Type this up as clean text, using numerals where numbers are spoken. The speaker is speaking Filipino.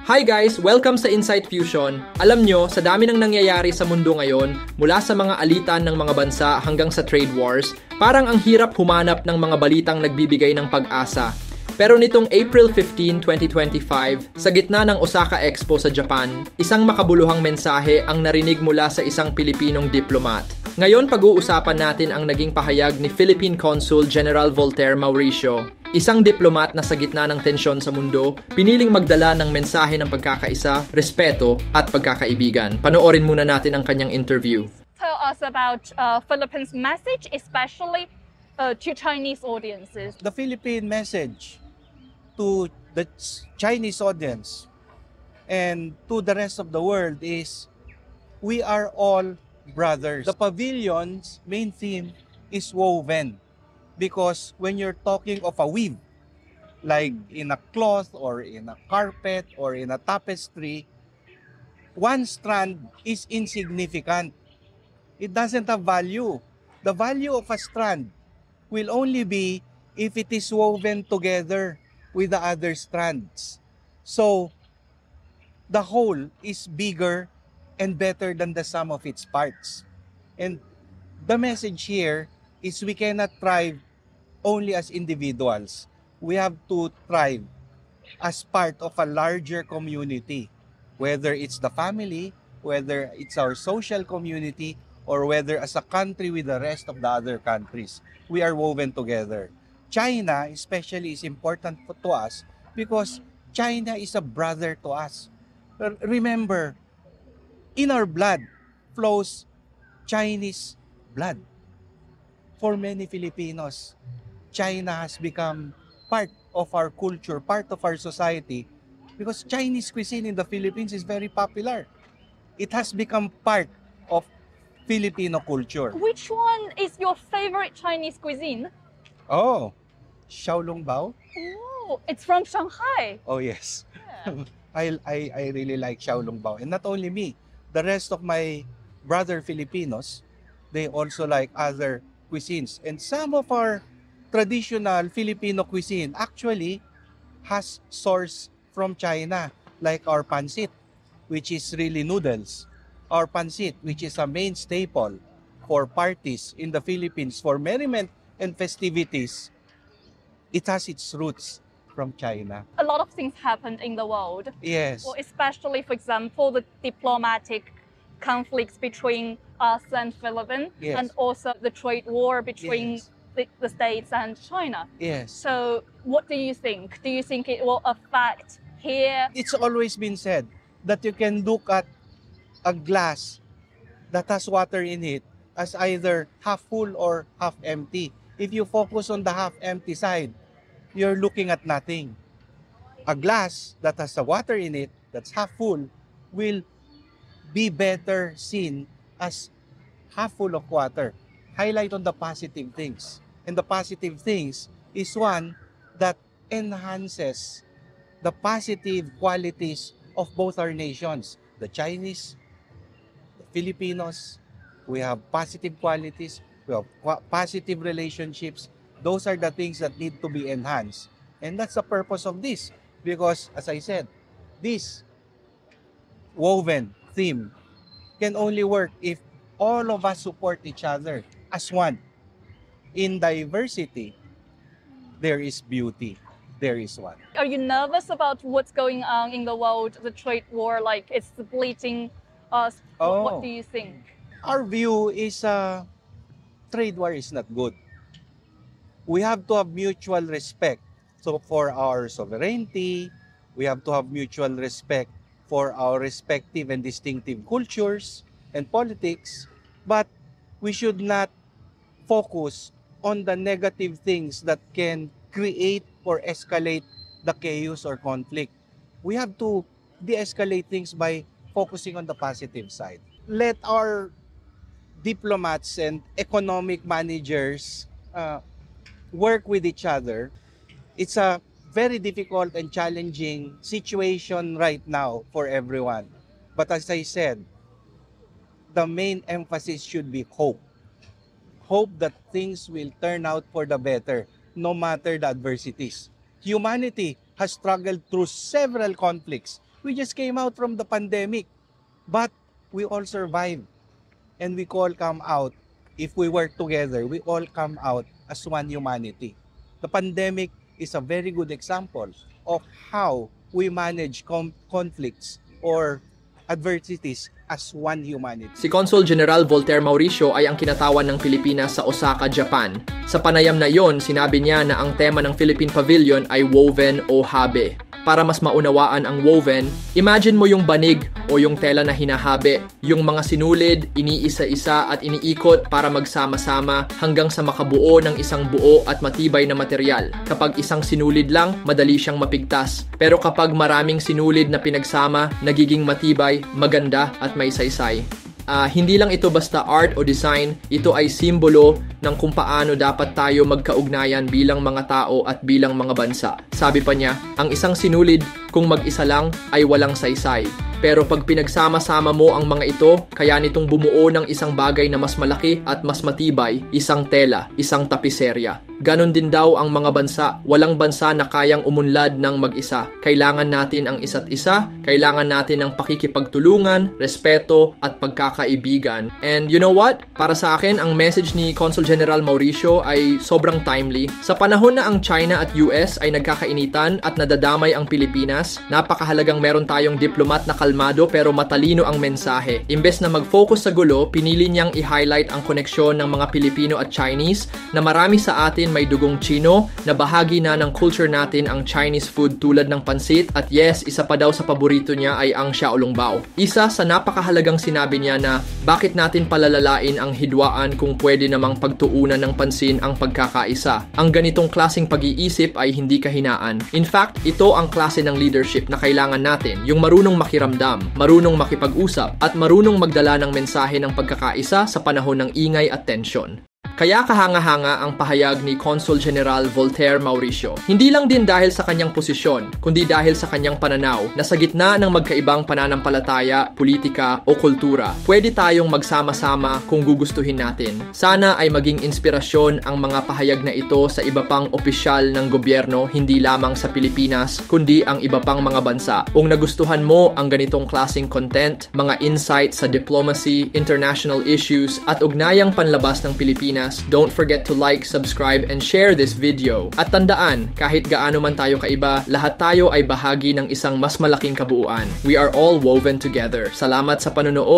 Hi guys! Welcome sa Insight Fusion. Alam nyo, sa dami ng nangyayari sa mundo ngayon, mula sa mga alitan ng mga bansa hanggang sa trade wars, parang ang hirap humanap ng mga balitang nagbibigay ng pag-asa. Pero nitong April 15, 2025, sa gitna ng Osaka Expo sa Japan, isang makabuluhang mensahe ang narinig mula sa isang Pilipinong diplomat. Ngayon pag-uusapan natin ang naging pahayag ni Philippine Consul General Voltaire Mauricio. Isang diplomat na sa gitna ng tensyon sa mundo, piniling magdala ng mensahe ng pagkakaisa, respeto at pagkakaibigan. Panoorin muna natin ang kanyang interview. Tell us about Philippines' message, especially to Chinese audiences. The Philippine message to the Chinese audience and to the rest of the world is we are all brothers. The pavilion's main theme is woven. Because when you're talking of a weave, like in a cloth or in a carpet or in a tapestry, one strand is insignificant. It doesn't have value. The value of a strand will only be if it is woven together with the other strands. So, the whole is bigger and better than the sum of its parts. And the message here is we cannot thrive only as individuals. We have to thrive as part of a larger community, whether it's the family, whether it's our social community, or whether as a country with the rest of the other countries. We are woven together. China especially is important to us because China is a brother to us. Remember, in our blood flows Chinese blood. For many Filipinos, China has become part of our culture, part of our society, because Chinese cuisine in the Philippines is very popular. It has become part of Filipino culture. Which one is your favorite Chinese cuisine? Oh, Xiaolongbao? Oh, it's from Shanghai. Oh, yes. Yeah. I really like Xiaolongbao. And not only me, the rest of my brother Filipinos, they also like other cuisines. And some of our traditional Filipino cuisine actually has source from China, like our pancit, which is really noodles. Our pancit, which is a main staple for parties in the Philippines, for merriment and festivities, it has its roots from China. A lot of things happened in the world. Yes. Well, especially, for example, the diplomatic conflicts between us and Philippines, Yes. and also the trade war between Yes. the States and China. Yes. So what do you think? Do you think it will affect here? It's always been said that you can look at a glass that has water in it as either half full or half empty. If you focus on the half empty side, you're looking at nothing. A glass that has the water in it, that's half full, will be better seen as half full of water. Highlight on the positive things. And the positive things is one that enhances the positive qualities of both our nations. The Chinese, the Filipinos, we have positive qualities, we have positive relationships. Those are the things that need to be enhanced. And that's the purpose of this. Because, as I said, this woven theme can only work if all of us support each other as one. In diversity, there is beauty. There is one. Are you nervous about what's going on in the world, the trade war, like it's splitting us? What Oh. do you think? Our view is trade war is not good. We have to have mutual respect. So for our sovereignty, we have to have mutual respect for our respective and distinctive cultures and politics. But we should not focus on the negative things that can create or escalate the chaos or conflict. We have to de-escalate things by focusing on the positive side. Let our diplomats and economic managers work with each other. It's a very difficult and challenging situation right now for everyone. But as I said, the main emphasis should be hope. Hope that things will turn out for the better, no matter the adversities. Humanity has struggled through several conflicts We just came out from the pandemic, but we all survived. And we all come out, if we work together, we all come out as one humanity. The pandemic is a very good example of how we manage conflicts or adversities as one humanity. Si Consul General Voltaire Mauricio ay ang kinatawan ng Pilipinas sa Osaka, Japan. Sa panayam na iyon, sinabi niya na ang tema ng Philippine Pavilion ay woven o habe. Para mas maunawaan ang woven, imagine mo yung banig o yung tela na hinahabi, yung mga sinulid, iniisa-isa at iniikot para magsama-sama hanggang sa makabuo ng isang buo at matibay na material. Kapag isang sinulid lang, madali siyang mapigtas. Pero kapag maraming sinulid na pinagsama, nagiging matibay, maganda at may saysay. Hindi lang ito basta art o design, ito ay simbolo ng kung paano dapat tayo magkaugnayan bilang mga tao at bilang mga bansa. Sabi pa niya, ang isang sinulid kung mag-isa lang ay walang saysay. Pero pag pinagsama-sama mo ang mga ito, kaya nitong bumuo ng isang bagay na mas malaki at mas matibay, isang tela, isang tapiserya. Ganon din daw ang mga bansa. Walang bansa na kayang umunlad ng mag-isa. Kailangan natin ang isa't isa, kailangan natin ang pakikipagtulungan, respeto at pagkakaibigan. And you know what? Para sa akin, ang message ni Consul General Mauricio ay sobrang timely. Sa panahon na ang China at US ay nagkakainitan at nadadamay ang Pilipinas, napakahalagang meron tayong diplomat na kalmado pero matalino ang mensahe. Imbes na mag-focus sa gulo, pinili niyang i-highlight ang koneksyon ng mga Pilipino at Chinese na marami sa atin may dugong Chino, na bahagi na ng culture natin ang Chinese food tulad ng pansit at yes, isa pa daw sa paborito niya ay ang xiaolongbao. Isa sa napakahalagang sinabi niya na bakit natin palalalain ang hidwaan kung pwede namang pagtuunan ng pansin ang pagkakaisa. Ang ganitong klaseng pag-iisip ay hindi kahinaan. In fact, ito ang klase ng leadership na kailangan natin, yung marunong makiramdam, marunong makipag-usap at marunong magdala ng mensahe ng pagkakaisa sa panahon ng ingay at tensyon. Kaya kahanga-hanga ang pahayag ni Consul General Voltaire Mauricio. Hindi lang din dahil sa kanyang posisyon, kundi dahil sa kanyang pananaw na sa gitna ng magkaibang pananampalataya, politika o kultura, pwede tayong magsama-sama kung gugustuhin natin. Sana ay maging inspirasyon ang mga pahayag na ito sa iba pang opisyal ng gobyerno, hindi lamang sa Pilipinas, kundi ang iba pang mga bansa. Kung nagustuhan mo ang ganitong klaseng content, mga insights sa diplomacy, international issues at ugnayang panlabas ng Pilipinas, don't forget to like, subscribe, and share this video. At tandaan, kahit gaano man tayo kaiba, lahat tayo ay bahagi ng isang mas malaking kabuuan. We are all woven together. Salamat sa panonood!